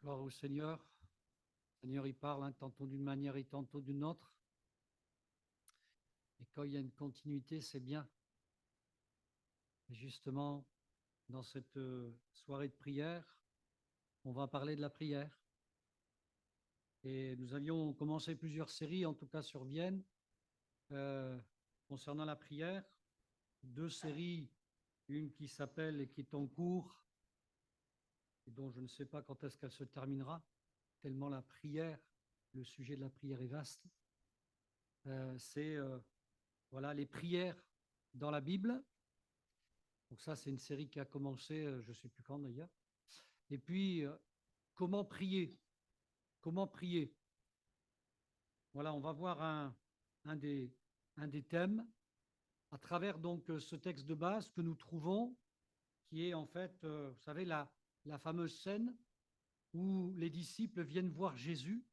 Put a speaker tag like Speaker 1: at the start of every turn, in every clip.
Speaker 1: Gloire au Seigneur. Le Seigneur, il parle tantôt d'une manière et tantôt d'une autre. Et quand il y a une continuité, c'est bien. Et justement, dans cette soirée de prière, on va parler de la prière. Et nous avions commencé plusieurs séries, en tout cas sur Vienne, concernant la prière. 2 séries, une qui s'appelle et qui est en cours, et dont je ne sais pas quand est-ce qu'elle se terminera, tellement la prière, le sujet de la prière est vaste. C'est voilà, les prières dans la Bible. Donc ça, c'est une série qui a commencé, je ne sais plus quand d'ailleurs. Et puis, comment prier? Comment prier? Voilà, on va voir un des thèmes à travers donc ce texte de base que nous trouvons, qui est en fait, vous savez, la fameuse scène où les disciples viennent voir Jésus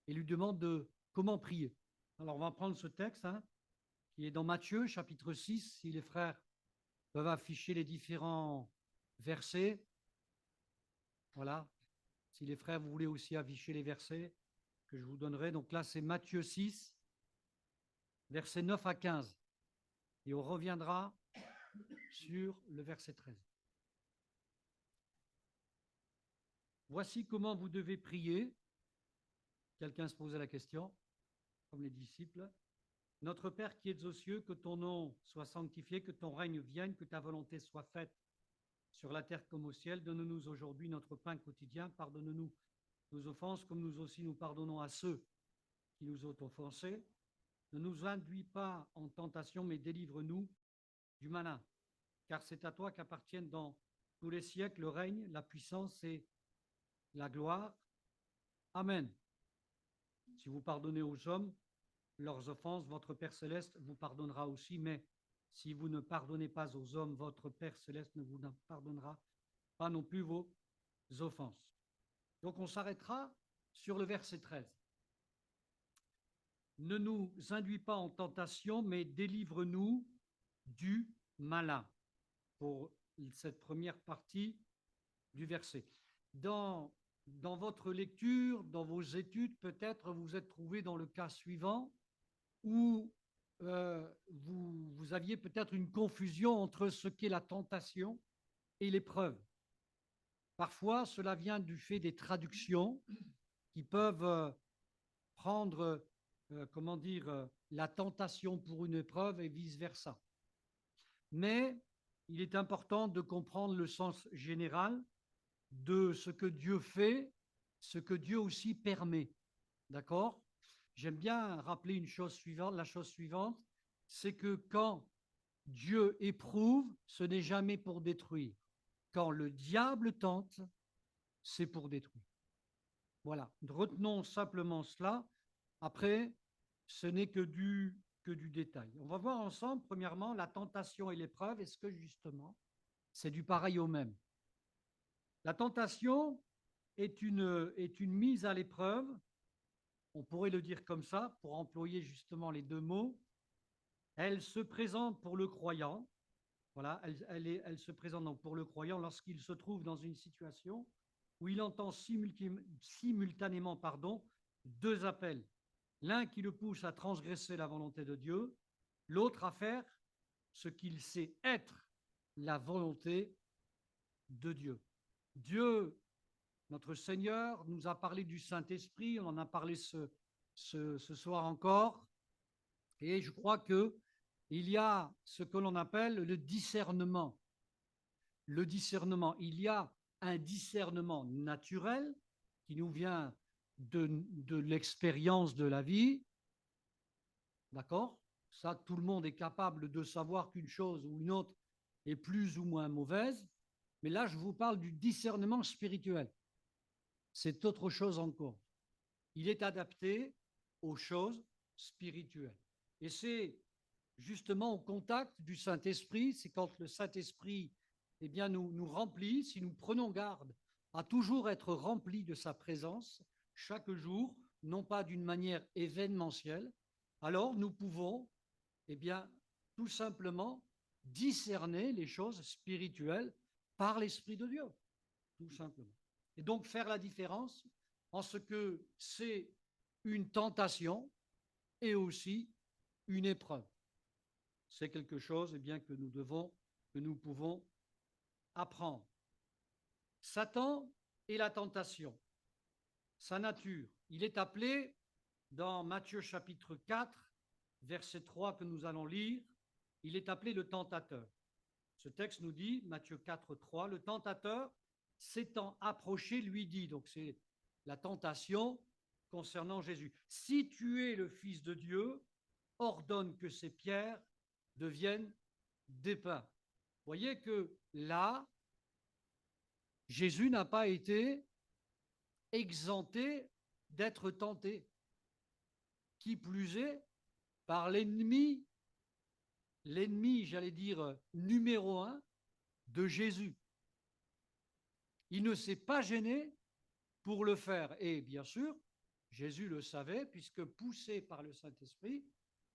Speaker 1: et lui demandent comment prier. Alors, on va prendre ce texte, qui est dans Matthieu, chapitre 6, si les frères peuvent afficher les différents versets. Voilà. Si les frères, vous voulez aussi afficher les versets que je vous donnerai. Donc là, c'est Matthieu 6, versets 9 à 15. Et on reviendra sur le verset 13. Voici comment vous devez prier. Quelqu'un se posait la question, comme les disciples. Notre Père qui es aux cieux, que ton nom soit sanctifié, que ton règne vienne, que ta volonté soit faite sur la terre comme au ciel. Donne-nous aujourd'hui notre pain quotidien. Pardonne-nous nos offenses, comme nous aussi nous pardonnons à ceux qui nous ont offensés. Ne nous induis pas en tentation, mais délivre-nous du malin. Car c'est à toi qu'appartiennent dans tous les siècles le règne, la puissance et la gloire. Amen. Si vous pardonnez aux hommes leurs offenses, votre Père céleste vous pardonnera aussi, mais si vous ne pardonnez pas aux hommes, votre Père céleste ne vous pardonnera pas non plus vos offenses. Donc on s'arrêtera sur le verset 13. Ne nous induis pas en tentation, mais délivre-nous du malin, pour cette première partie du verset. Dans votre lecture, dans vos études, peut-être vous êtes trouvé dans le cas suivant où vous aviez peut-être une confusion entre ce qu'est la tentation et l'épreuve. Parfois, cela vient du fait des traductions qui peuvent prendre, la tentation pour une épreuve et vice-versa. Mais il est important de comprendre le sens général de ce que Dieu fait, ce que Dieu aussi permet. D'accord? J'aime bien rappeler la chose suivante, c'est que quand Dieu éprouve, ce n'est jamais pour détruire. Quand le diable tente, c'est pour détruire. Voilà, retenons simplement cela. Après, ce n'est que du détail. On va voir ensemble, premièrement, la tentation et l'épreuve. Est-ce que justement, c'est du pareil au même? La tentation est une mise à l'épreuve, on pourrait le dire comme ça, pour employer justement les 2 mots. Elle se présente pour le croyant. Voilà, elle se présente donc pour le croyant lorsqu'il se trouve dans une situation où il entend simultanément 2 appels. L'un qui le pousse à transgresser la volonté de Dieu, l'autre à faire ce qu'il sait être la volonté de Dieu. Dieu, notre Seigneur, nous a parlé du Saint-Esprit, on en a parlé ce soir encore, et je crois qu'il y a ce que l'on appelle le discernement. Le discernement, il y a un discernement naturel qui nous vient de l'expérience de la vie, d'accord? Ça, tout le monde est capable de savoir qu'une chose ou une autre est plus ou moins mauvaise, mais là, je vous parle du discernement spirituel. C'est autre chose encore. Il est adapté aux choses spirituelles. Et c'est justement au contact du Saint-Esprit, c'est quand le Saint-Esprit nous remplit, si nous prenons garde à toujours être remplis de sa présence chaque jour, non pas d'une manière événementielle, alors nous pouvons tout simplement discerner les choses spirituelles par l'Esprit de Dieu, tout simplement. Et donc faire la différence en ce que c'est une tentation et aussi une épreuve. C'est quelque chose bien, que nous pouvons apprendre. Satan et la tentation, sa nature. Il est appelé, dans Matthieu chapitre 4, verset 3 que nous allons lire, il est appelé le tentateur. Ce texte nous dit, Matthieu 4, 3, le tentateur s'étant approché lui dit, donc c'est la tentation concernant Jésus, si tu es le Fils de Dieu, ordonne que ces pierres deviennent des pains. Vous voyez que là, Jésus n'a pas été exempté d'être tenté. Qui plus est, par l'ennemi, j'allais dire, numéro un de Jésus. Il ne s'est pas gêné pour le faire. Et bien sûr, Jésus le savait, puisque poussé par le Saint-Esprit,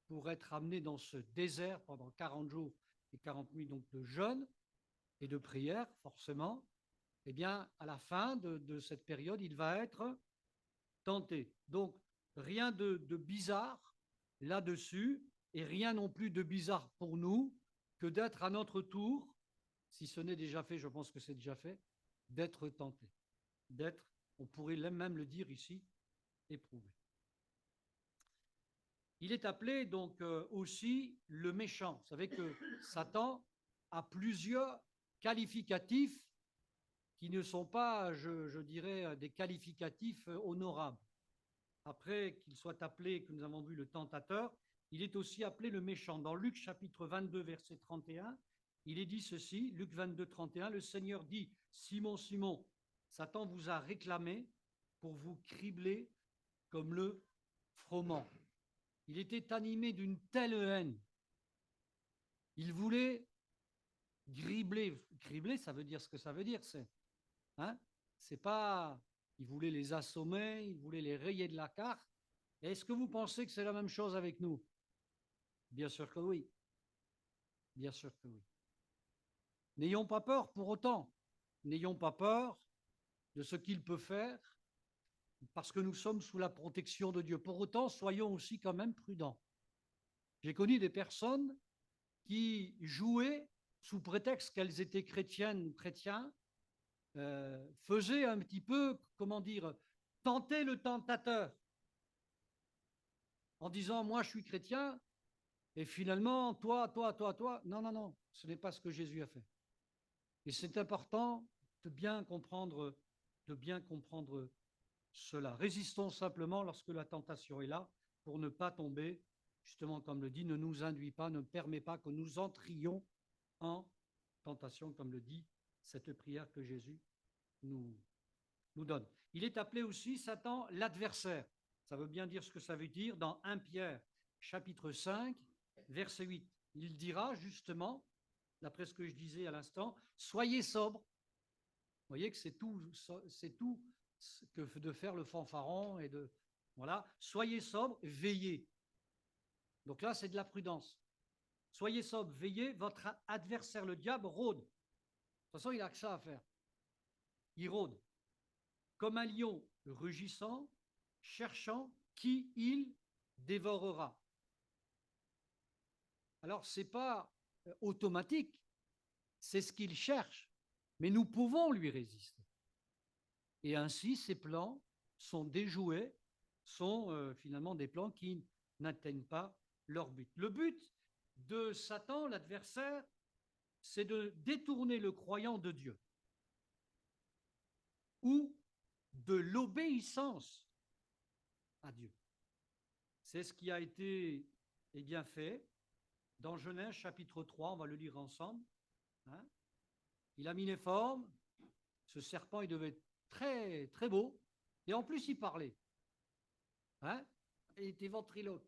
Speaker 1: pour être amené dans ce désert pendant 40 jours et 40 nuits donc de jeûne et de prière, forcément, eh bien, à la fin de cette période, il va être tenté. Donc, rien de bizarre là-dessus, et rien non plus de bizarre pour nous que d'être à notre tour, si ce n'est déjà fait, je pense que c'est déjà fait, d'être tenté, d'être, on pourrait même le dire ici, éprouvé. Il est appelé donc aussi le méchant. Vous savez que Satan a plusieurs qualificatifs qui ne sont pas, je dirais, des qualificatifs honorables. Après qu'il soit appelé, que nous avons vu, le tentateur, il est aussi appelé le méchant. Dans Luc chapitre 22, verset 31, il est dit ceci, Luc 22, 31, le Seigneur dit, Simon, Simon, Satan vous a réclamé pour vous cribler comme le froment. Il était animé d'une telle haine. Il voulait gribler. Gribler, ça veut dire ce que ça veut dire. C'est pas... Il voulait les assommer, il voulait les rayer de la carte. Est-ce que vous pensez que c'est la même chose avec nous? Bien sûr que oui. Bien sûr que oui. N'ayons pas peur pour autant. N'ayons pas peur de ce qu'il peut faire, parce que nous sommes sous la protection de Dieu. Pour autant, soyons aussi quand même prudents. J'ai connu des personnes qui jouaient, sous prétexte qu'elles étaient chrétiennes ou chrétiens, faisaient un petit peu, comment dire, tenter le tentateur, en disant, moi je suis chrétien, et finalement, toi, non, non, non, ce n'est pas ce que Jésus a fait. Et c'est important de bien comprendre cela. Résistons simplement lorsque la tentation est là, pour ne pas tomber, justement, comme le dit, ne nous induis pas, ne permet pas que nous entrions en tentation, comme le dit cette prière que Jésus nous donne. Il est appelé aussi, Satan, l'adversaire. Ça veut bien dire ce que ça veut dire dans 1 Pierre, chapitre 5, verset 8. Il dira justement, d'après ce que je disais à l'instant, soyez sobres. Vous voyez que c'est tout que de faire le fanfaron et de... Voilà, soyez sobres, veillez. Donc là, c'est de la prudence. Soyez sobres, veillez, votre adversaire, le diable, rôde. De toute façon, il n'a que ça à faire. Il rôde. Comme un lion rugissant, cherchant qui il dévorera. Alors, ce n'est pas automatique, c'est ce qu'il cherche, mais nous pouvons lui résister. Et ainsi, ces plans sont déjoués, sont finalement des plans qui n'atteignent pas leur but. Le but de Satan, l'adversaire, c'est de détourner le croyant de Dieu ou de l'obéissance à Dieu. C'est ce qui a été bien fait dans Genèse chapitre 3, on va le lire ensemble. Il a mis les formes, ce serpent il devait être très, très beau, et en plus il parlait. Il était ventriloque.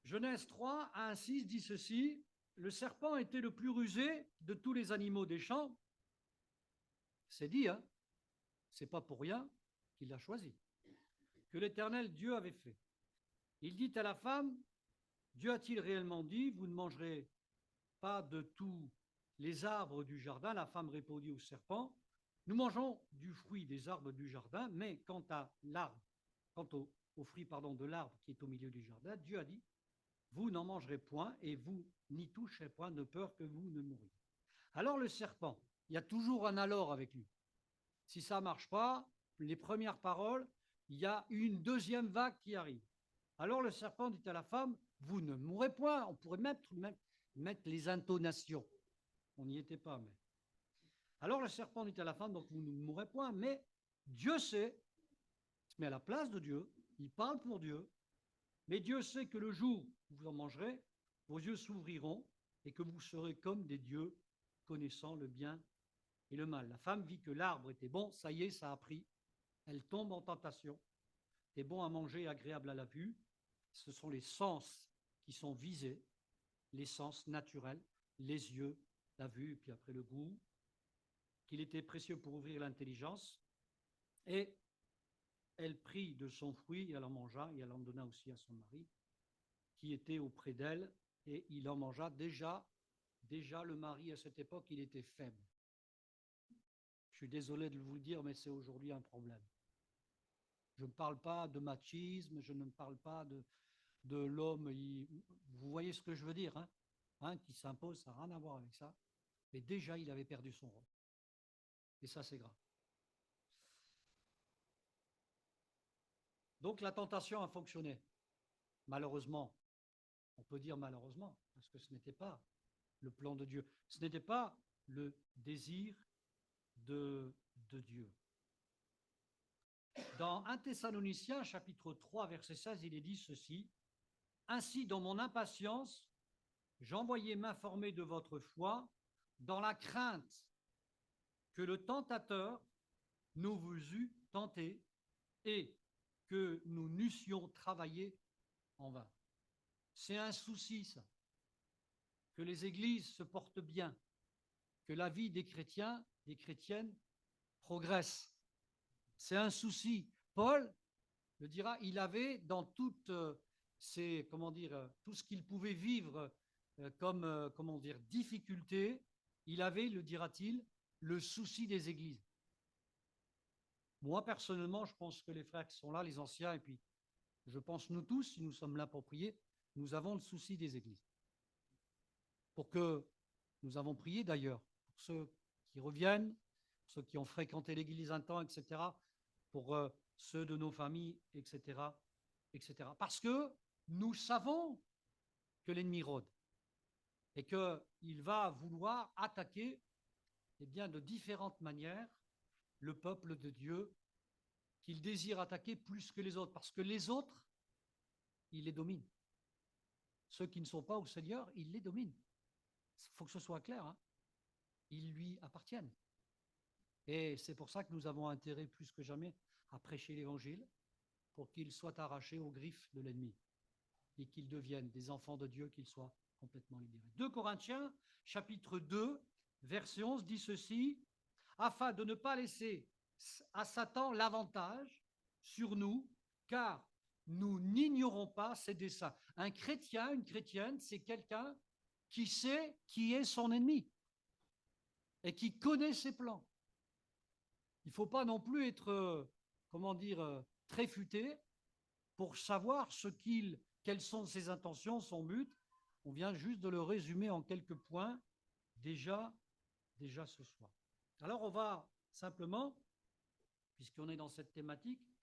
Speaker 1: Genèse 3, 1, 6 dit ceci, le serpent était le plus rusé de tous les animaux des champs. C'est dit, c'est pas pour rien qu'il l'a choisi, que l'Éternel Dieu avait fait. Il dit à la femme, Dieu a-t-il réellement dit, vous ne mangerez pas de tous les arbres du jardin? La femme répondit au serpent, Nous mangeons du fruit des arbres du jardin, mais quant à l'arbre, quant au fruit de l'arbre qui est au milieu du jardin, Dieu a dit, vous n'en mangerez point et vous n'y toucherez point, de peur que vous ne mouriez. Alors le serpent, il y a toujours un alors avec lui. Si ça ne marche pas, les premières paroles, il y a une deuxième vague qui arrive. Alors le serpent dit à la femme, vous ne mourrez point. On pourrait mettre les intonations. On n'y était pas, mais. Alors le serpent dit à la femme, donc vous ne mourrez point, mais Dieu sait, il se met à la place de Dieu, il parle pour Dieu, mais Dieu sait que le jour où vous en mangerez, vos yeux s'ouvriront et que vous serez comme des dieux, connaissant le bien et le mal. La femme vit que l'arbre était bon, ça y est, ça a pris. Elle tombe en tentation. C'est bon à manger, agréable à la vue. Ce sont les sens qui sont visés, les sens naturels, les yeux, la vue, et puis après le goût, qu'il était précieux pour ouvrir l'intelligence. Et elle prit de son fruit, elle en mangea, et elle en donna aussi à son mari, qui était auprès d'elle, et il en mangea. Déjà, le mari, à cette époque, il était faible. Je suis désolé de vous le dire, mais c'est aujourd'hui un problème. Je ne parle pas de machisme, je ne parle pas de l'homme, vous voyez ce que je veux dire, qui s'impose, ça n'a rien à voir avec ça. Mais déjà, il avait perdu son rôle. Et ça, c'est grave. Donc la tentation a fonctionné. Malheureusement, on peut dire malheureusement, parce que ce n'était pas le plan de Dieu. Ce n'était pas le désir de Dieu. Dans 1 Thessaloniciens, chapitre 3, verset 16, il est dit ceci. Ainsi, dans mon impatience, j'envoyais m'informer de votre foi dans la crainte que le tentateur ne vous eût tenté et que nous n'eussions travaillé en vain. C'est un souci, ça, que les églises se portent bien, que la vie des chrétiens, des chrétiennes progresse. C'est un souci. Paul le dira, il avait dans toutes ces, tout ce qu'il pouvait vivre comme, difficulté, il avait, le dira-t-il, le souci des églises. Moi, personnellement, je pense que les frères qui sont là, les anciens, et puis je pense nous tous, si nous sommes là pour prier, nous avons le souci des églises. Pour que nous avons prié d'ailleurs, pour ceux qui reviennent, pour ceux qui ont fréquenté l'église un temps, etc., pour ceux de nos familles, etc., etc. Parce que nous savons que l'ennemi rôde et qu'il va vouloir attaquer de différentes manières le peuple de Dieu qu'il désire attaquer plus que les autres, parce que les autres, il les domine. Ceux qui ne sont pas au Seigneur, il les domine. Il faut que ce soit clair. Ils lui appartiennent. Et c'est pour ça que nous avons intérêt plus que jamais à prêcher l'Évangile pour qu'ils soient arrachés aux griffes de l'ennemi et qu'ils deviennent des enfants de Dieu, qu'ils soient complètement libérés. 2 Corinthiens, chapitre 2, verset 11, dit ceci, afin de ne pas laisser à Satan l'avantage sur nous, car nous n'ignorons pas ses desseins. Un chrétien, une chrétienne, c'est quelqu'un qui sait qui est son ennemi et qui connaît ses plans. Il ne faut pas non plus être, très futé pour savoir quelles sont ses intentions, son but. On vient juste de le résumer en quelques points déjà ce soir. Alors on va simplement, puisqu'on est dans cette thématique,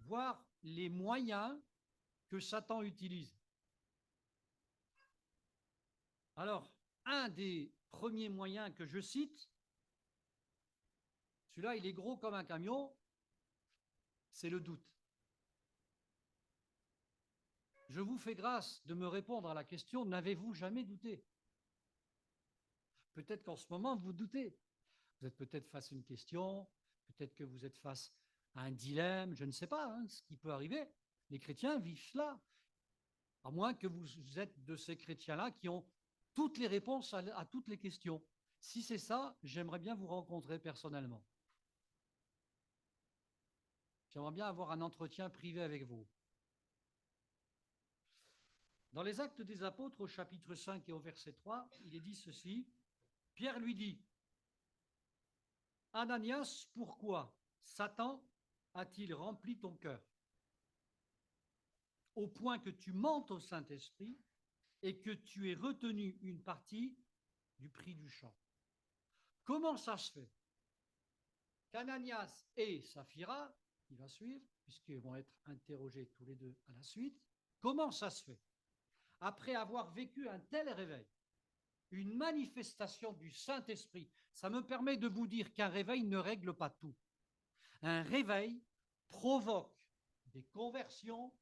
Speaker 1: voir les moyens que Satan utilise. Alors, un des premiers moyens que je cite, celui-là, il est gros comme un camion, c'est le doute. Je vous fais grâce de me répondre à la question, n'avez-vous jamais douté? Peut-être qu'en ce moment, vous doutez. Vous êtes peut-être face à une question, peut-être que vous êtes face à un dilemme, je ne sais pas ce qui peut arriver. Les chrétiens vivent cela, à moins que vous êtes de ces chrétiens-là qui ont toutes les réponses à toutes les questions. Si c'est ça, j'aimerais bien vous rencontrer personnellement. J'aimerais bien avoir un entretien privé avec vous. Dans les Actes des Apôtres, au chapitre 5 et au verset 3, il est dit ceci. Pierre lui dit, Ananias, pourquoi Satan a-t-il rempli ton cœur au point que tu mentes au Saint-Esprit et que tu aies retenu une partie du prix du champ? Comment ça se fait qu'Ananias et Saphira, qui va suivre, puisqu'ils vont être interrogés tous les deux à la suite, comment ça se fait, après avoir vécu un tel réveil, une manifestation du Saint-Esprit? Ça me permet de vous dire qu'un réveil ne règle pas tout. Un réveil provoque des conversions,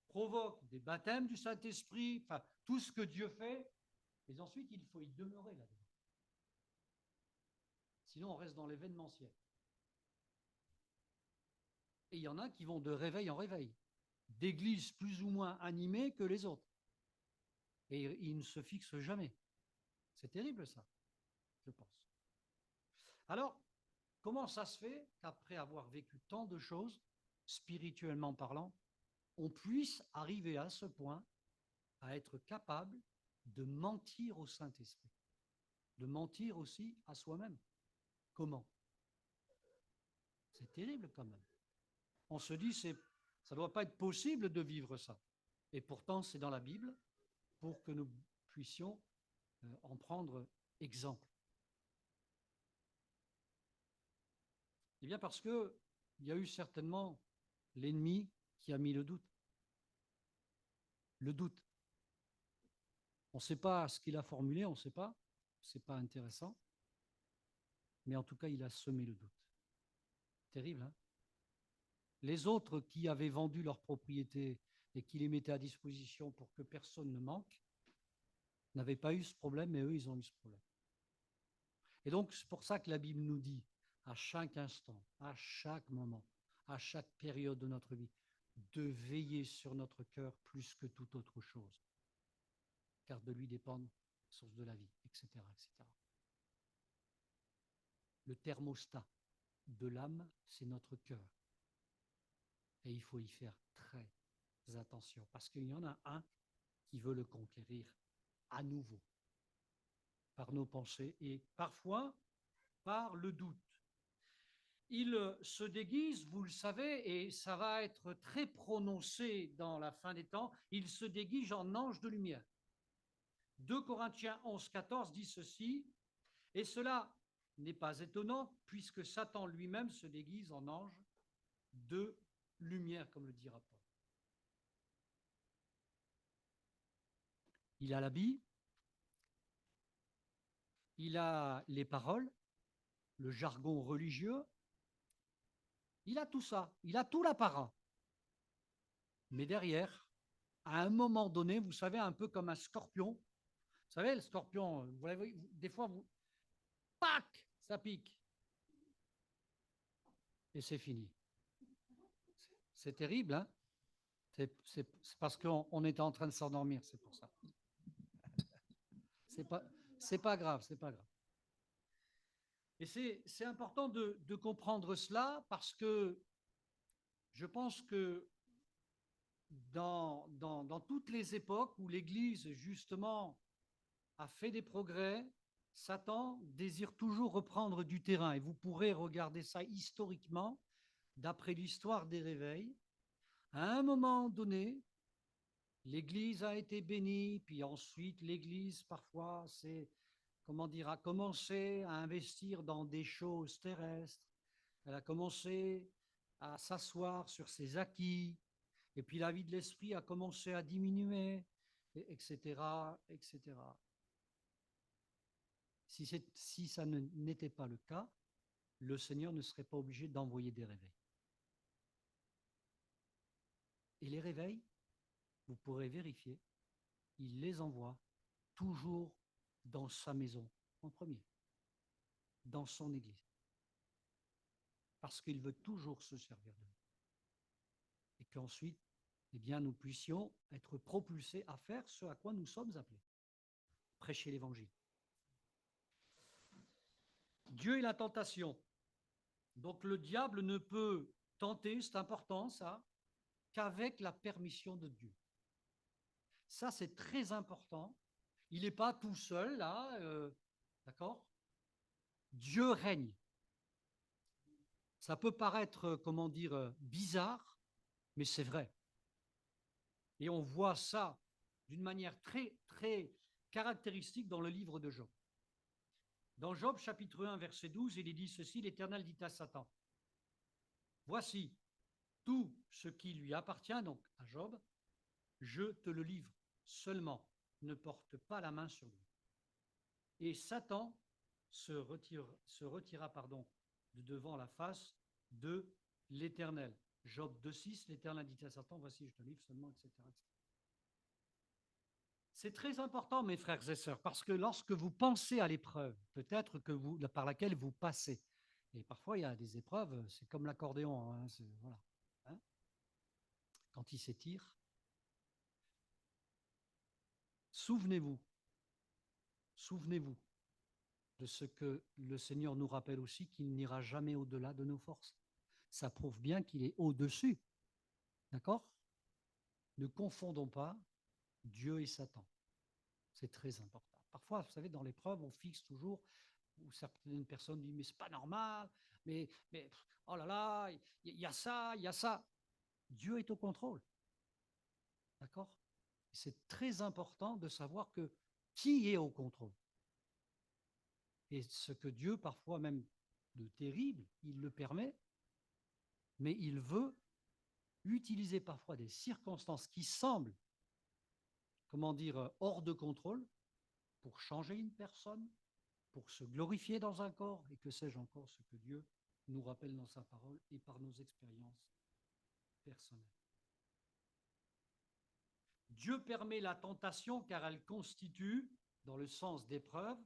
Speaker 1: provoque des baptêmes du Saint-Esprit, enfin tout ce que Dieu fait, mais ensuite il faut y demeurer là-dedans. Sinon on reste dans l'événementiel. Et il y en a qui vont de réveil en réveil, d'églises plus ou moins animées que les autres. Et ils ne se fixent jamais. C'est terrible ça, je pense. Alors, comment ça se fait qu'après avoir vécu tant de choses, spirituellement parlant, on puisse arriver à ce point à être capable de mentir au Saint-Esprit, de mentir aussi à soi-même? Comment? C'est terrible quand même. On se dit, ça ne doit pas être possible de vivre ça. Et pourtant, c'est dans la Bible pour que nous puissions en prendre exemple. Eh bien parce qu'il y a eu certainement l'ennemi qui a mis le doute. Le doute. On ne sait pas ce qu'il a formulé, on ne sait pas, ce n'est pas intéressant, mais en tout cas, il a semé le doute. Terrible, hein? Les autres qui avaient vendu leurs propriétés et qui les mettaient à disposition pour que personne ne manque, n'avaient pas eu ce problème, mais eux, ils ont eu ce problème. Et donc, c'est pour ça que la Bible nous dit, à chaque instant, à chaque moment, à chaque période de notre vie, de veiller sur notre cœur plus que toute autre chose, car de lui dépendent les sources de la vie, etc., etc. Le thermostat de l'âme, c'est notre cœur. Et il faut y faire très attention, parce qu'il y en a un qui veut le conquérir à nouveau, par nos pensées et parfois par le doute. Il se déguise, vous le savez, et ça va être très prononcé dans la fin des temps, il se déguise en ange de lumière. 2 Corinthiens 11, 14 dit ceci, et cela n'est pas étonnant, puisque Satan lui-même se déguise en ange de lumière, comme le dira Paul. Il a l'habit, il a les paroles, le jargon religieux, il a tout ça, il a tout l'apparat. Mais derrière, à un moment donné, vous savez, un peu comme un scorpion, vous savez, le scorpion, vous l'avez, des fois, pac, ça pique. Et c'est fini. C'est terrible, hein? C'est parce qu'on était en train de s'endormir, c'est pour ça. C'est pas grave, c'est pas grave. Et c'est important de comprendre cela parce que je pense que dans toutes les époques où l'Église, justement, a fait des progrès, Satan désire toujours reprendre du terrain. Et vous pourrez regarder ça historiquement, d'après l'histoire des réveils. À un moment donné, l'Église a été bénie, puis ensuite l'Église, parfois, a commencé à investir dans des choses terrestres. Elle a commencé à s'asseoir sur ses acquis, et puis la vie de l'esprit a commencé à diminuer, etc., etc. Si ça n'était pas le cas, le Seigneur ne serait pas obligé d'envoyer des réveils. Et les réveils, vous pourrez vérifier, il les envoie toujours dans sa maison, en premier, dans son église. Parce qu'il veut toujours se servir de nous. Et qu'ensuite, eh bien, nous puissions être propulsés à faire ce à quoi nous sommes appelés. Prêcher l'évangile. Dieu et la tentation. Donc le diable ne peut tenter, c'est important ça, qu'avec la permission de Dieu. Ça, c'est très important. Il n'est pas tout seul là, d'accord? Dieu règne. Ça peut paraître, comment dire, bizarre, mais c'est vrai. Et on voit ça d'une manière très, très caractéristique dans le livre de Job. Dans Job, chapitre 1, verset 12, il est dit ceci, l'Éternel dit à Satan, voici tout ce qui lui appartient, donc à Job, je te le livre, seulement ne porte pas la main sur lui. Et Satan se retira de devant la face de l'Éternel. Job 2,6, l'Éternel dit à Satan, voici je te livre seulement, etc. C'est très important, mes frères et sœurs, parce que lorsque vous pensez à l'épreuve, peut-être par laquelle vous passez, et parfois il y a des épreuves, c'est comme l'accordéon, hein, voilà, hein, quand il s'étire, souvenez-vous, souvenez-vous de ce que le Seigneur nous rappelle aussi, qu'il n'ira jamais au-delà de nos forces. Ça prouve bien qu'il est au-dessus, d'accord? Ne confondons pas Dieu et Satan. C'est très important. Parfois, vous savez, dans l'épreuve, on fixe toujours, où certaines personnes disent, mais c'est pas normal, mais oh là là, il y a ça, il y a ça. Dieu est au contrôle. D'accord? C'est très important de savoir que qui est au contrôle. Et ce que Dieu, parfois même de terrible, il le permet, mais il veut utiliser parfois des circonstances qui semblent, comment dire, hors de contrôle pour changer une personne, pour se glorifier dans un corps, et que sais-je encore, ce que Dieu nous rappelle dans sa parole et par nos expériences personnelles. Dieu permet la tentation car elle constitue, dans le sens d'épreuve,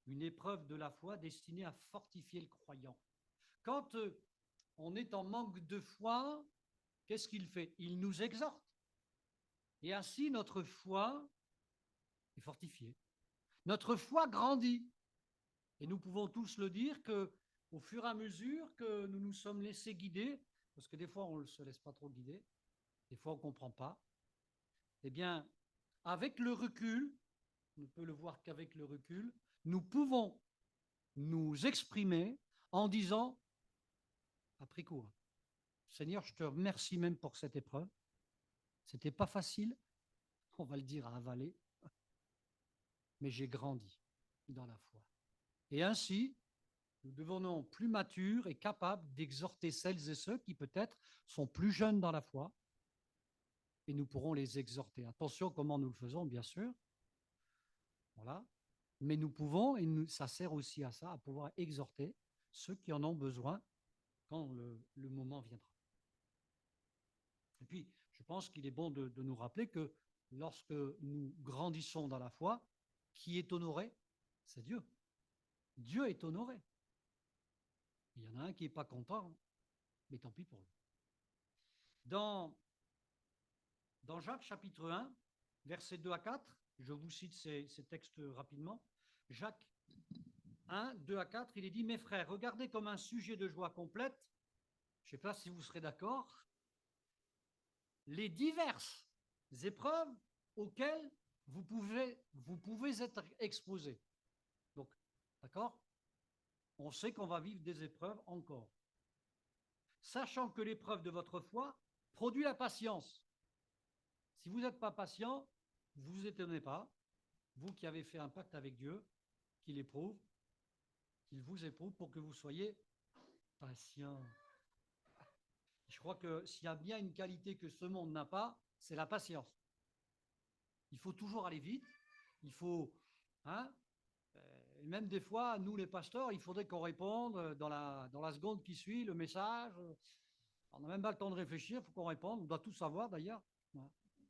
Speaker 1: une épreuve de la foi destinée à fortifier le croyant. Quand on est en manque de foi, qu'est-ce qu'il fait? Il nous exhorte. Et ainsi, notre foi est fortifiée. Notre foi grandit. Et nous pouvons tous le dire qu'au fur et à mesure que nous nous sommes laissés guider, parce que des fois on ne se laisse pas trop guider, des fois on ne comprend pas, eh bien, avec le recul, on ne peut le voir qu'avec le recul, nous pouvons nous exprimer en disant, après coup, Seigneur, je te remercie même pour cette épreuve. C'était pas facile, on va le dire à avaler, mais j'ai grandi dans la foi. Et ainsi, nous devenons plus matures et capables d'exhorter celles et ceux qui peut-être sont plus jeunes dans la foi, et nous pourrons les exhorter. Attention comment nous le faisons, bien sûr. Voilà. Mais nous pouvons, et ça sert aussi à ça, à pouvoir exhorter ceux qui en ont besoin quand le moment viendra. Et puis, je pense qu'il est bon de nous rappeler que lorsque nous grandissons dans la foi, qui est honoré? C'est Dieu. Dieu est honoré. Il y en a un qui n'est pas content, mais tant pis pour lui. Dans Jacques chapitre 1, versets 2 à 4, je vous cite ces textes rapidement. Jacques 1, 2 à 4, il est dit, mes frères, regardez comme un sujet de joie complète, je ne sais pas si vous serez d'accord, les diverses épreuves auxquelles vous pouvez être exposés. Donc, d'accord? On sait qu'on va vivre des épreuves encore. Sachant que l'épreuve de votre foi produit la patience. Si vous n'êtes pas patient, vous ne vous étonnez pas, vous qui avez fait un pacte avec Dieu, qu'il vous éprouve pour que vous soyez patient. Je crois que s'il y a bien une qualité que ce monde n'a pas, c'est la patience. Il faut toujours aller vite, il faut, hein, et même des fois, nous les pasteurs, il faudrait qu'on réponde dans la seconde qui suit le message. On n'a même pas le temps de réfléchir, il faut qu'on réponde, on doit tout savoir d'ailleurs.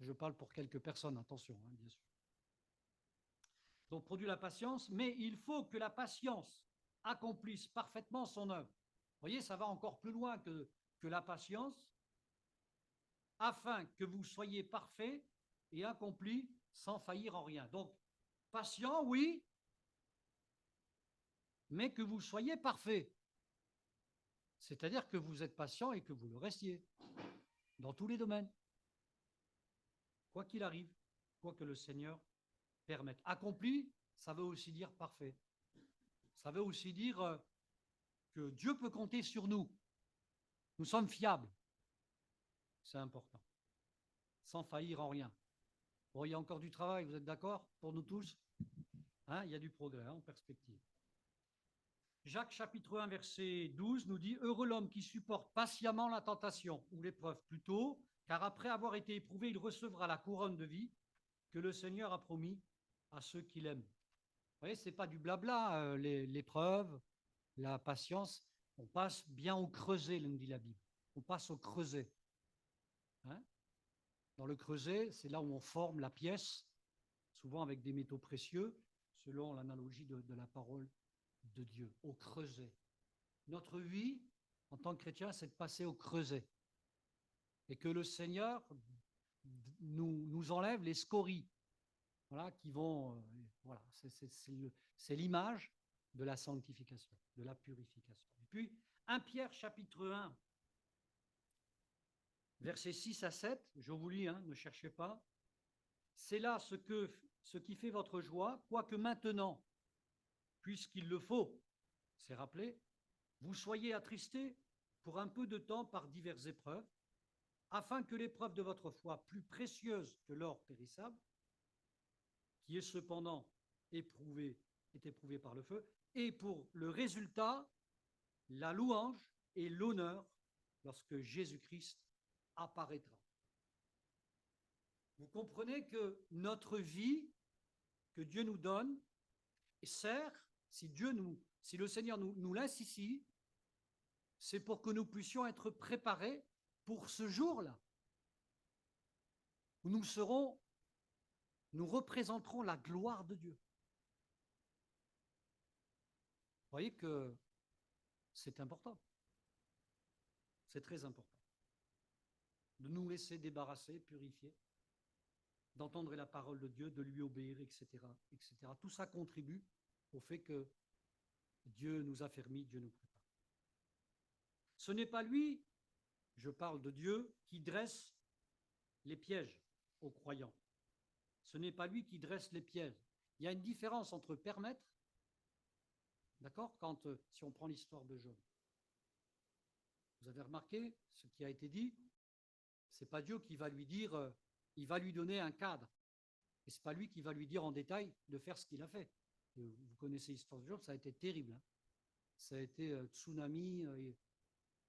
Speaker 1: Je parle pour quelques personnes, attention, hein, bien sûr. Donc produit la patience, mais il faut que la patience accomplisse parfaitement son œuvre. Vous voyez, ça va encore plus loin que la patience, afin que vous soyez parfaits et accomplis sans faillir en rien. Donc, patient, oui, mais que vous soyez parfait. C'est-à-dire que vous êtes patient et que vous le restiez dans tous les domaines. Quoi qu'il arrive, quoi que le Seigneur permette. Accompli, ça veut aussi dire parfait. Ça veut aussi dire que Dieu peut compter sur nous. Nous sommes fiables. C'est important. Sans faillir en rien. Bon, il y a encore du travail, vous êtes d'accord pour nous tous? Hein, il y a du progrès en perspective. Jacques chapitre 1, verset 12 nous dit « Heureux l'homme qui supporte patiemment la tentation, ou l'épreuve plutôt, car après avoir été éprouvé, il recevra la couronne de vie que le Seigneur a promis à ceux qui l'aiment. » Vous voyez, ce n'est pas du blabla, l'épreuve, la patience. On passe bien au creuset, nous dit la Bible. On passe au creuset. Hein? Dans le creuset, c'est là où on forme la pièce, souvent avec des métaux précieux, selon l'analogie de la parole de Dieu, au creuset. Notre vie, en tant que chrétien, c'est de passer au creuset. Et que le Seigneur nous enlève les scories, voilà, qui vont... voilà, c'est l'image de la sanctification, de la purification. Et puis, 1 Pierre chapitre 1, versets 6 à 7, je vous lis, ne cherchez pas. C'est là ce qui fait votre joie, quoique maintenant, puisqu'il le faut, c'est rappelé, vous soyez attristés pour un peu de temps par diverses épreuves, afin que l'épreuve de votre foi, plus précieuse que l'or périssable, qui est cependant est éprouvé par le feu, et pour le résultat, la louange et l'honneur lorsque Jésus-Christ apparaîtra. Vous comprenez que notre vie que Dieu nous donne sert, si le Seigneur nous laisse ici, c'est pour que nous puissions être préparés pour ce jour-là, où nous représenterons la gloire de Dieu. Vous voyez que c'est important. C'est très important de nous laisser débarrasser, purifier, d'entendre la parole de Dieu, de lui obéir, etc., etc. Tout ça contribue au fait que Dieu nous affermit, Dieu nous prépare. Ce n'est pas lui, je parle de Dieu, qui dresse les pièges aux croyants. Ce n'est pas lui qui dresse les pièges. Il y a une différence entre permettre, d'accord, si on prend l'histoire de Job. Vous avez remarqué ce qui a été dit? Ce n'est pas Dieu qui va lui dire, il va lui donner un cadre. Et ce n'est pas lui qui va lui dire en détail de faire ce qu'il a fait. Vous connaissez l'histoire de Job, ça a été terrible. Hein. Ça a été tsunami.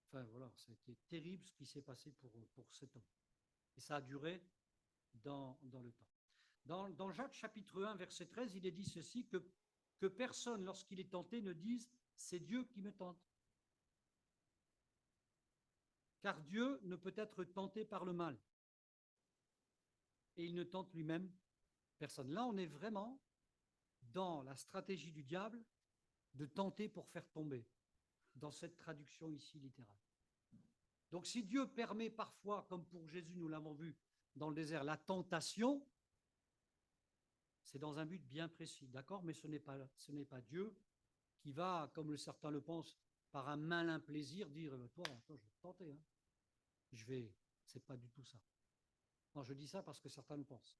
Speaker 1: Enfin voilà, ça a été terrible ce qui s'est passé pour cet homme. Et ça a duré dans le temps. Dans Jacques chapitre 1, verset 13, il est dit ceci, que personne, lorsqu'il est tenté, ne dise « c'est Dieu qui me tente ». Car Dieu ne peut être tenté par le mal. Et il ne tente lui-même personne. Là, on est vraiment dans la stratégie du diable de tenter pour faire tomber, dans cette traduction ici littérale. Donc si Dieu permet parfois, comme pour Jésus, nous l'avons vu dans le désert, la tentation, c'est dans un but bien précis, d'accord? Mais ce n'est pas Dieu qui va, comme certains le pensent, par un malin plaisir, dire « toi, je vais te tenter, hein. C'est pas du tout ça. » Non, je dis ça parce que certains le pensent,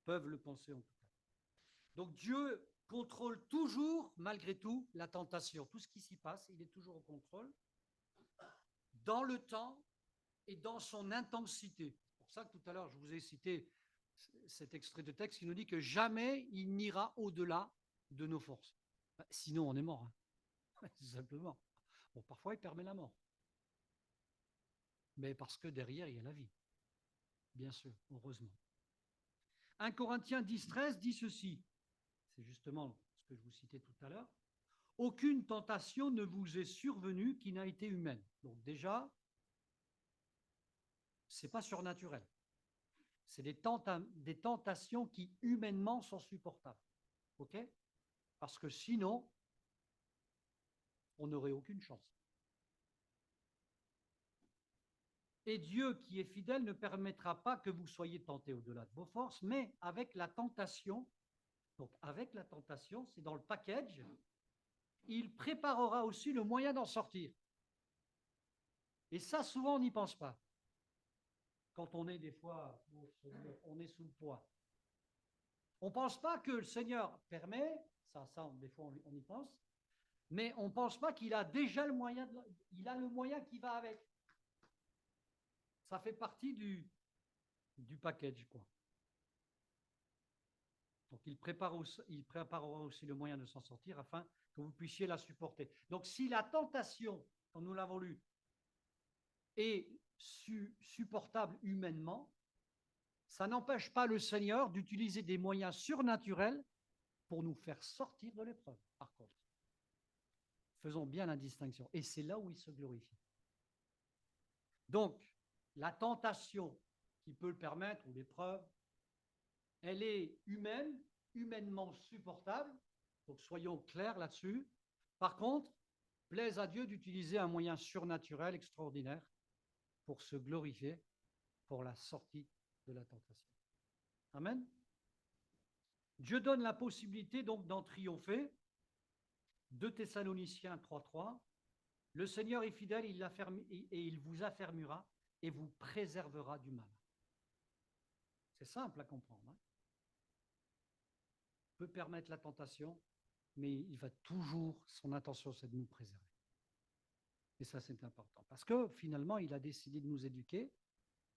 Speaker 1: peuvent le penser en tout cas. Donc Dieu contrôle toujours, malgré tout, la tentation. Tout ce qui s'y passe, il est toujours au contrôle, dans le temps et dans son intensité. C'est pour ça que tout à l'heure, je vous ai cité cet extrait de texte qui nous dit que jamais il n'ira au-delà de nos forces. Sinon, on est mort, hein. Tout simplement. Bon, parfois, il permet la mort. Mais parce que derrière, il y a la vie. Bien sûr, heureusement. 1 Corinthiens 10, 13 dit ceci. C'est justement ce que je vous citais tout à l'heure. Aucune tentation ne vous est survenue qui n'a été humaine. Donc déjà, ce n'est pas surnaturel. C'est des tentations qui humainement sont supportables. OK? Parce que sinon, on n'aurait aucune chance. Et Dieu qui est fidèle ne permettra pas que vous soyez tentés au-delà de vos forces, mais avec la tentation, donc avec la tentation, c'est dans le package, il préparera aussi le moyen d'en sortir. Et ça, souvent, on n'y pense pas. Quand on est des fois, on est sous le poids. On ne pense pas que le Seigneur permet, ça des fois on y pense, mais on ne pense pas qu'il a déjà le moyen, il a le moyen qui va avec. Ça fait partie du package, quoi. Donc, il préparera aussi le moyen de s'en sortir afin que vous puissiez la supporter. Donc, si la tentation, comme nous l'avons lu, est supportable humainement, ça n'empêche pas le Seigneur d'utiliser des moyens surnaturels pour nous faire sortir de l'épreuve, par contre. Faisons bien la distinction. Et c'est là où il se glorifie. Donc, la tentation qui peut le permettre, ou l'épreuve, elle est humaine, humainement supportable. Donc, soyons clairs là-dessus. Par contre, plaise à Dieu d'utiliser un moyen surnaturel extraordinaire pour se glorifier pour la sortie de la tentation. Amen. Dieu donne la possibilité donc d'en triompher. 2 Thessaloniciens 3.3. Le Seigneur est fidèle, et il vous affermira et vous préservera du mal. C'est simple à comprendre. Hein. Il peut permettre la tentation, mais il va toujours, son intention, c'est de nous préserver. Et ça, c'est important. Parce que finalement, il a décidé de nous éduquer.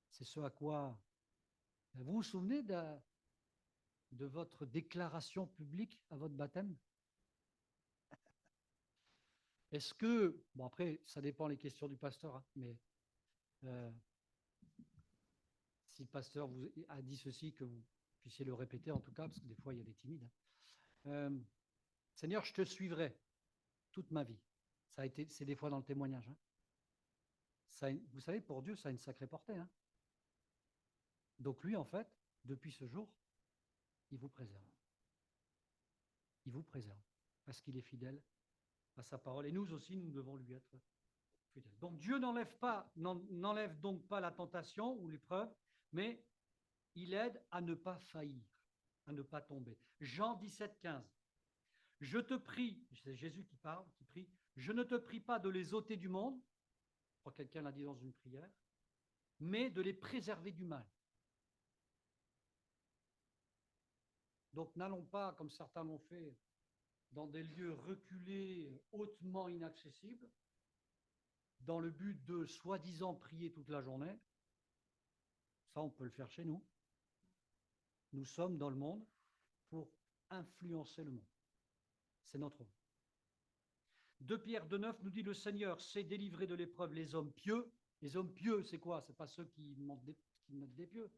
Speaker 1: C'est ce à quoi... Vous vous souvenez de votre déclaration publique à votre baptême? Est-ce que... Bon, après, ça dépend des questions du pasteur, hein, mais si le pasteur vous a dit ceci, que vous puissiez le répéter en tout cas, parce que des fois, il y a des timides. Seigneur, je te suivrai toute ma vie. C'est des fois dans le témoignage. Hein. Vous savez, pour Dieu, ça a une sacrée portée. Hein. Donc lui, en fait, depuis ce jour, il vous préserve. Il vous préserve, parce qu'il est fidèle à sa parole. Et nous aussi, nous devons lui être fidèles. Donc Dieu n'enlève donc pas la tentation ou l'épreuve, mais il aide à ne pas faillir, à ne pas tomber. Jean 17,15. Je te prie, c'est Jésus qui parle, qui prie, je ne te prie pas de les ôter du monde, je crois que quelqu'un l'a dit dans une prière, mais de les préserver du mal. Donc n'allons pas, comme certains l'ont fait, dans des lieux reculés, hautement inaccessibles, dans le but de soi-disant prier toute la journée. Ça, on peut le faire chez nous. Nous sommes dans le monde pour influencer le monde. C'est notre rôle. 2 Pierre 2,9 nous dit: le Seigneur sait délivrer de l'épreuve les hommes pieux. Les hommes pieux, c'est quoi? Ce n'est pas ceux qui mettent des pieux.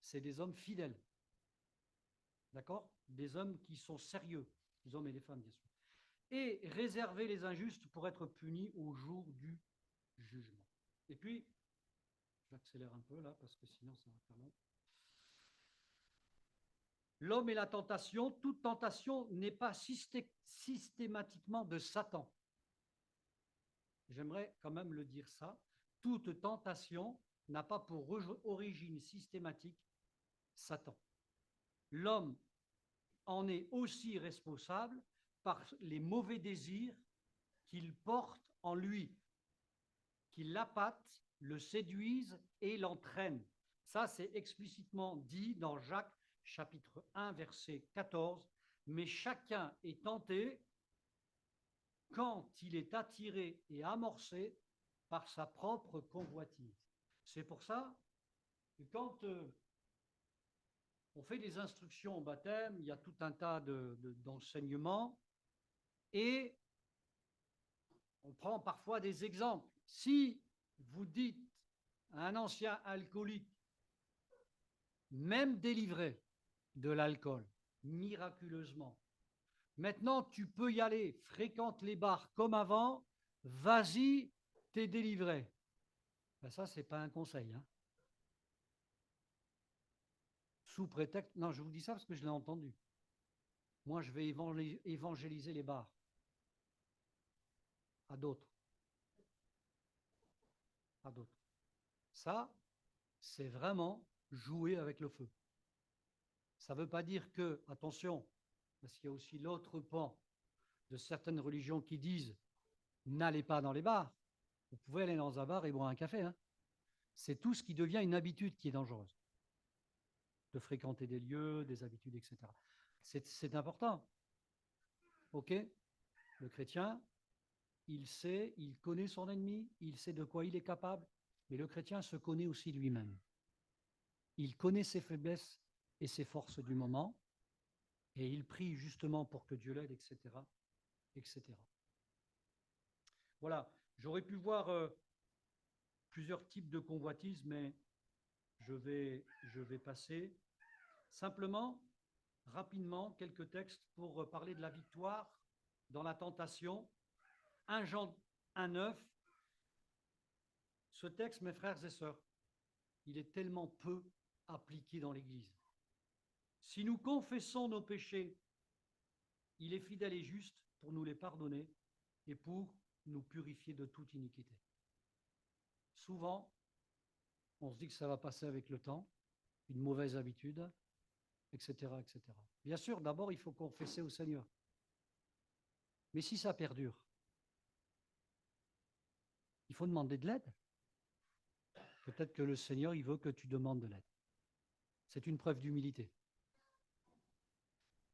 Speaker 1: C'est des hommes fidèles. D'accord? Des hommes qui sont sérieux. Les hommes et les femmes, bien sûr. Et réserver les injustes pour être punis au jour du jugement. Et puis, j'accélère un peu là, parce que sinon ça va faire long. L'homme et la tentation, toute tentation n'est pas systématiquement de Satan. J'aimerais quand même le dire ça. Toute tentation n'a pas pour origine systématique Satan. L'homme en est aussi responsable par les mauvais désirs qu'il porte en lui, qui l'appâtent, le séduisent et l'entraînent. Ça, c'est explicitement dit dans Jacques chapitre 1, verset 14. Mais chacun est tenté quand il est attiré et amorcé par sa propre convoitise. C'est pour ça que quand on fait des instructions au baptême, il y a tout un tas d'enseignements et on prend parfois des exemples. Si vous dites à un ancien alcoolique, même délivré de l'alcool, miraculeusement, maintenant tu peux y aller, fréquente les bars comme avant, vas-y, t'es délivré. Ben ça, ce n'est pas un conseil. Hein. Sous prétexte, non, je vous dis ça parce que je l'ai entendu. Moi, je vais évangéliser les bars à d'autres. À d'autres. Ça, c'est vraiment jouer avec le feu. Ça ne veut pas dire que, attention, parce qu'il y a aussi l'autre pan de certaines religions qui disent n'allez pas dans les bars. Vous pouvez aller dans un bar et boire un café. Hein. C'est tout ce qui devient une habitude qui est dangereuse. De fréquenter des lieux, des habitudes, etc. C'est important. OK? Le chrétien, il sait, il connaît son ennemi, il sait de quoi il est capable, Mais le chrétien se connaît aussi lui-même. Il connaît ses faiblesses et ses forces du moment, et il prie justement pour que Dieu l'aide, etc., etc. Voilà, j'aurais pu voir plusieurs types de convoitises, mais je vais passer. Simplement, rapidement, quelques textes pour parler de la victoire dans la tentation. 1 Jean 1,9. Ce texte, mes frères et sœurs, il est tellement peu appliqué dans l'Église. Si nous confessons nos péchés, il est fidèle et juste pour nous les pardonner et pour nous purifier de toute iniquité. Souvent, on se dit que ça va passer avec le temps, une mauvaise habitude, etc., etc. Bien sûr, d'abord, il faut confesser au Seigneur. Mais si ça perdure, il faut demander de l'aide. Peut-être que le Seigneur, il veut que tu demandes de l'aide. C'est une preuve d'humilité.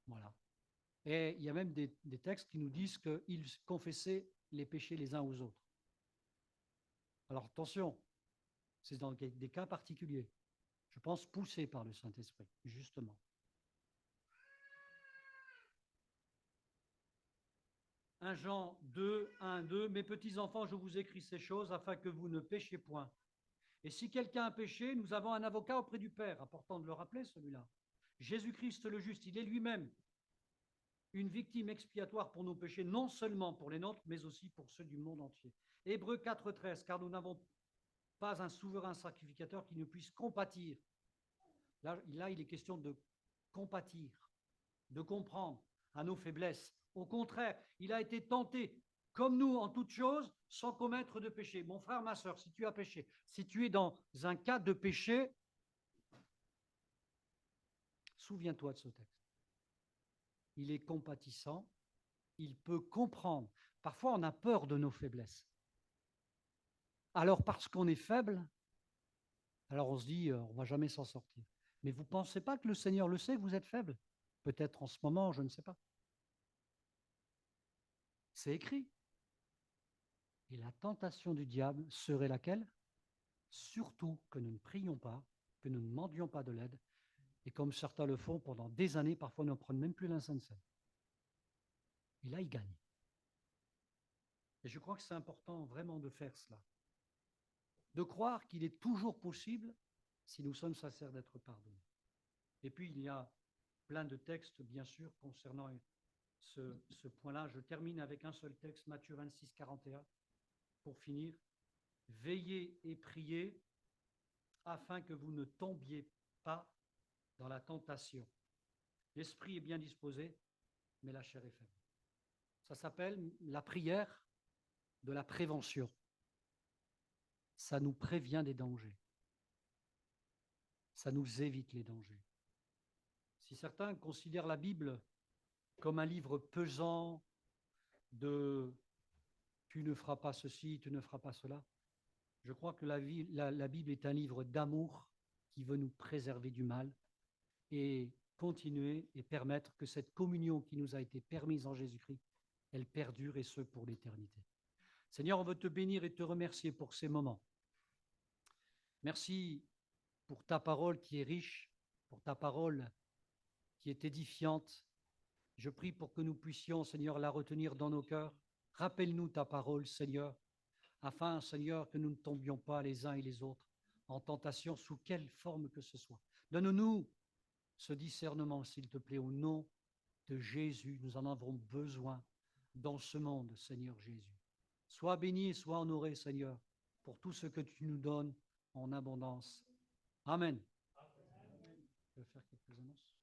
Speaker 1: Voilà. Et il y a même des textes qui nous disent qu'ils confessaient les péchés les uns aux autres. Alors attention, c'est dans des cas particuliers. Je pense poussés par le Saint-Esprit, justement. 1 Jean 2, 1, 2, mes petits enfants, je vous écris ces choses afin que vous ne péchiez point. Et si quelqu'un a péché, nous avons un avocat auprès du Père. Important de le rappeler, celui-là. Jésus-Christ le juste, il est lui-même une victime expiatoire pour nos péchés, non seulement pour les nôtres, mais aussi pour ceux du monde entier. Hébreux 4, 13, car nous n'avons pas un souverain sacrificateur qui ne puisse compatir. Là, il est question de compatir, de comprendre à nos faiblesses. Au contraire, il a été tenté, comme nous, en toutes choses, sans commettre de péché. Mon frère, ma soeur, si tu as péché, si tu es dans un cas de péché, souviens-toi de ce texte. Il est compatissant, il peut comprendre. Parfois, on a peur de nos faiblesses. Alors, parce qu'on est faible, alors on se dit, on ne va jamais s'en sortir. Mais vous ne pensez pas que le Seigneur le sait, que vous êtes faible? Peut-être en ce moment, je ne sais pas. C'est écrit. Et la tentation du diable serait laquelle? Surtout que nous ne prions pas, que nous ne demandions pas de l'aide, et comme certains le font pendant des années, parfois ne prennent même plus l'incense de scène. Et là, il gagne. Et je crois que c'est important vraiment de faire cela. De croire qu'il est toujours possible, si nous sommes sincères, d'être pardonnés. Et puis, il y a plein de textes, bien sûr, concernant ce point-là. Je termine avec un seul texte, Matthieu 26, 41, pour finir. Veillez et priez afin que vous ne tombiez pas dans la tentation. L'esprit est bien disposé, mais la chair est faible. Ça s'appelle la prière de la prévention. Ça nous prévient des dangers. Ça nous évite les dangers. Si certains considèrent la Bible comme un livre pesant de « tu ne feras pas ceci, tu ne feras pas cela », je crois que la Bible est un livre d'amour qui veut nous préserver du mal et continuer et permettre que cette communion qui nous a été permise en Jésus-Christ, elle perdure et ce pour l'éternité. Seigneur, on veut te bénir et te remercier pour ces moments. Merci pour ta parole qui est riche, pour ta parole qui est édifiante. Je prie pour que nous puissions, Seigneur, la retenir dans nos cœurs. Rappelle-nous ta parole, Seigneur, afin, Seigneur, que nous ne tombions pas les uns et les autres en tentation sous quelle forme que ce soit. Donne-nous ce discernement, s'il te plaît, au nom de Jésus. Nous en avons besoin dans ce monde, Seigneur Jésus. Sois béni et sois honoré, Seigneur, pour tout ce que tu nous donnes en abondance. Amen. Je vais faire quelques annonces.